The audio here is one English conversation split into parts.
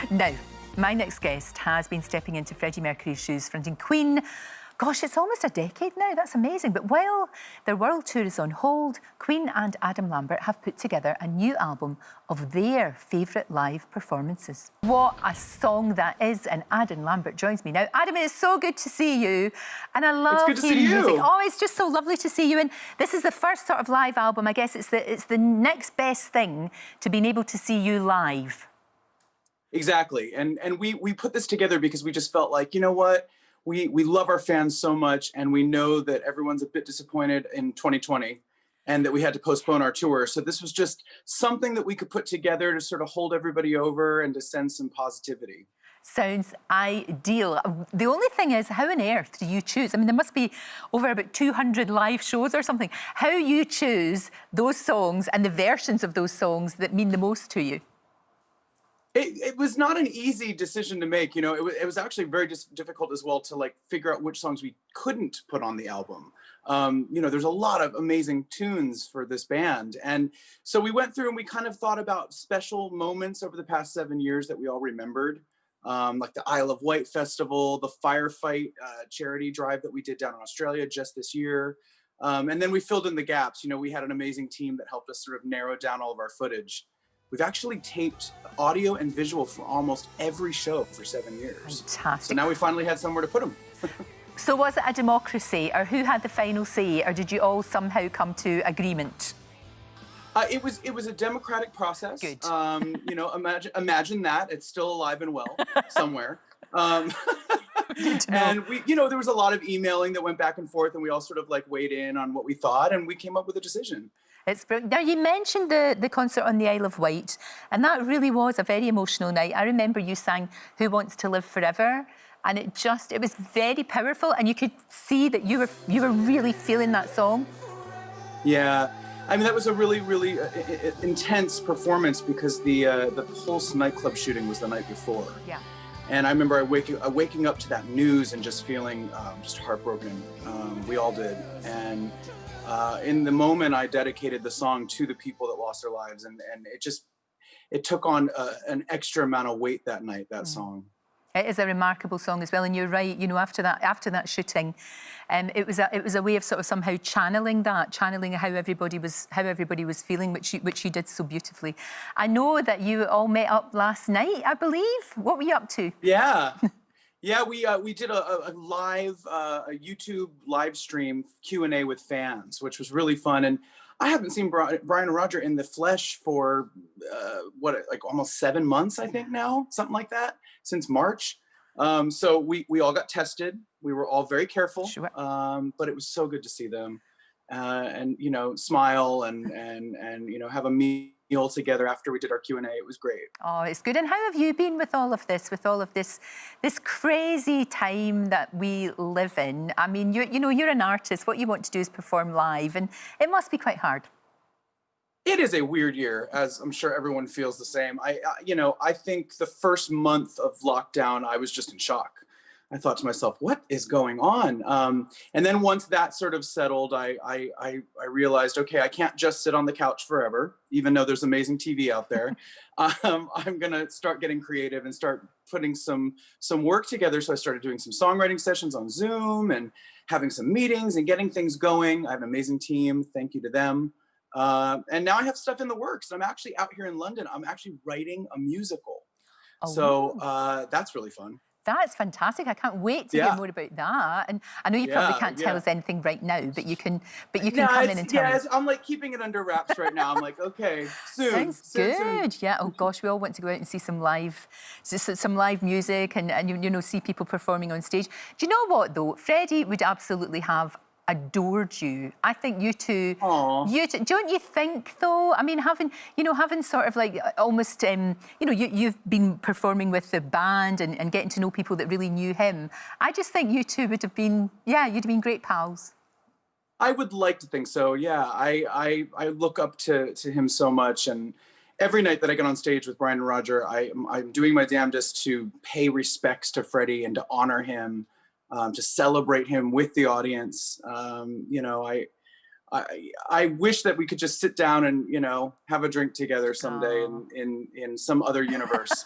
Now, my next guest has been stepping into Freddie Mercury's shoes, fronting Queen. Gosh, it's almost a decade now. That's amazing. But while their world tour is on hold, Queen and Adam Lambert have put together a new album of their favourite live performances. What a song that is, and Adam Lambert joins me now. Adam, it is so good to see you, and I love hearing music. Oh, it's just so lovely to see you. And this is the first sort of live album. I guess it's the next best thing to being able to see you live. Exactly, and we put this together because we just felt like, you know what, we love our fans so much, and we know that everyone's a bit disappointed in 2020 and that we had to postpone our tour. So this was just something that we could put together to sort of hold everybody over and to send some positivity. Sounds ideal. The only thing is, how on earth do you choose? I mean, there must be over about 200 live shows or something. How you choose those songs and the versions of those songs that mean the most to you? It was not an easy decision to make. You know, it was actually very difficult as well to like figure out which songs we couldn't put on the album. You know, there's a lot of amazing tunes for this band. And so we went through and we kind of thought about special moments over the past 7 years that we all remembered. Like the Isle of Wight Festival, the firefight charity drive that we did down in Australia just this year. And then we filled in the gaps. You know, we had an amazing team that helped us sort of narrow down all of our footage. We've actually taped audio and visual for almost every show for 7 years. Fantastic. So now we finally had somewhere to put them. So was it a democracy, or who had the final say, or did you all somehow come to agreement? It was a democratic process. Good. You know, imagine that. It's still alive and well somewhere. And we, you know, there was a lot of emailing that went back and forth, and we all sort of like weighed in on what we thought, and we came up with a decision. It's brilliant. Now, you mentioned the concert on the Isle of Wight, and that really was a very emotional night. I remember you sang Who Wants to Live Forever, and it was very powerful, and you could see that you were really feeling that song. Yeah, I mean, that was a really, really intense performance because the Pulse nightclub shooting was the night before. Yeah. And I remember waking up to that news and just feeling just heartbroken. We all did. And in the moment, I dedicated the song to the people that lost their lives, and it took on an extra amount of weight that night. That song. It is a remarkable song as well, and you're right. You know, after that shooting, it was a way of sort of somehow channeling how everybody was feeling, which you did so beautifully. I know that you all met up last night, I believe. What were you up to? Yeah. Yeah, we did a live a YouTube live stream Q&A with fans, which was really fun. And I haven't seen Brian and Roger in the flesh for like almost 7 months, I think now, something like that, since March. So we all got tested. We were all very careful, sure. But it was so good to see them and you know, smile and you know, have a meal together after we did our Q&A. It was great. Oh, it's good. And how have you been with all of this crazy time that we live in? I mean, you know, you're an artist. What you want to do is perform live, and it must be quite hard. It is a weird year, as I'm sure everyone feels the same. You know, I think the first month of lockdown, I was just in shock. I thought to myself, what is going on? And then once that sort of settled, I realized, okay, I can't just sit on the couch forever, even though there's amazing TV out there. I'm gonna start getting creative and start putting some work together. So I started doing some songwriting sessions on Zoom and having some meetings and getting things going. I have an amazing team, thank you to them. And now I have stuff in the works. I'm actually out here in London. I'm actually writing a musical. Oh. So that's really fun. That's fantastic. I can't wait to hear more about that. And I know you probably can't tell us anything right now, but you can come in and tell us. I'm like keeping it under wraps right now. I'm like, okay, soon. Sounds good. Soon. Yeah. Oh gosh, we all want to go out and see some live music and you know, see people performing on stage. Do you know what though? Freddie would absolutely have adored you. I think you two. Aww. Don't you think though? I mean, having sort of like almost, you know, you've been performing with the band and getting to know people that really knew him. I just think you two would have been, you'd have been great pals. I would like to think so. Yeah, I look up to him so much, and every night that I get on stage with Brian and Roger, I'm doing my damnedest to pay respects to Freddie and to honor him. To celebrate him with the audience. You know, I wish that we could just sit down and, you know, have a drink together someday in some other universe.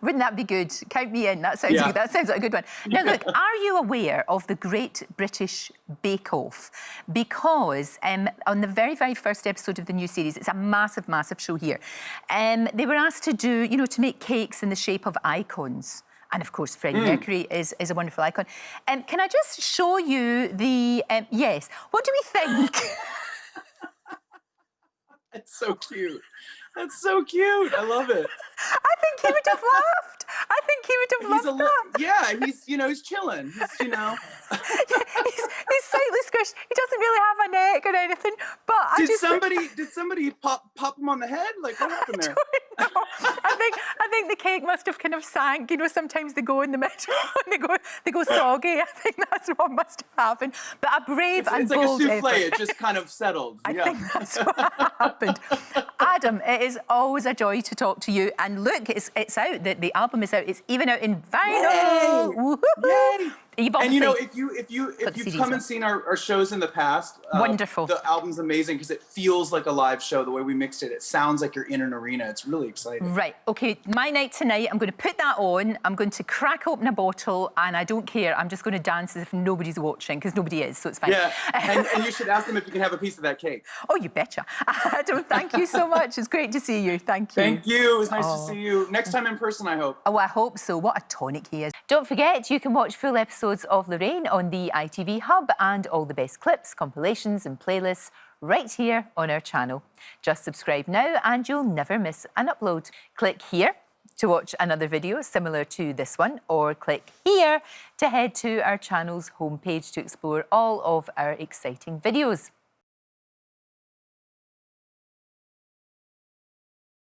Wouldn't that be good? Count me in. That sounds Yeah. good. That sounds like a good one. Now, look, are you aware of the Great British Bake Off? Because on the very, very first episode of the new series, it's a massive, massive show here. They were asked to do, you know, to make cakes in the shape of icons. And of course, Freddie Mercury is a wonderful icon. Can I just show you the, yes, what do we think? It's so cute. That's so cute. I love it. I think he would have laughed. I think he would have loved that. Yeah, he's, you know, he's chilling. He's, you know. he's slightly squished. He doesn't really have a neck or anything. But did somebody pop him on the head? Like, what happened there? I think the cake must have kind of sank. You know, sometimes they go in the middle and they go soggy. I think that's what must have happened. But a brave and bold it's like a souffle. effort. It just kind of settled. I think that's what happened. Adam, it is always a joy to talk to you. And look, it's out. The album is out. It's even out in vinyl. Yay! And you know, if you've come and and seen our shows in the past, wonderful. The album's amazing because it feels like a live show. The way we mixed it, it sounds like you're in an arena. It's really exciting. Right. Okay. My night tonight. I'm going to put that on. I'm going to crack open a bottle, and I don't care. I'm just going to dance as if nobody's watching because nobody is, so it's fine. Yeah. And you should ask them if you can have a piece of that cake. Oh, you betcha. Adam, thank you so much. It's great to see you. Thank you. Thank you. It was nice to see you. Next time in person, I hope. Oh, I hope so. What a tonic he is. Don't forget, you can watch full episodes of Lorraine on the ITV Hub and all the best clips, compilations and playlists right here on our channel. Just subscribe now and you'll never miss an upload. Click here to watch another video similar to this one, or click here to head to our channel's homepage to explore all of our exciting videos.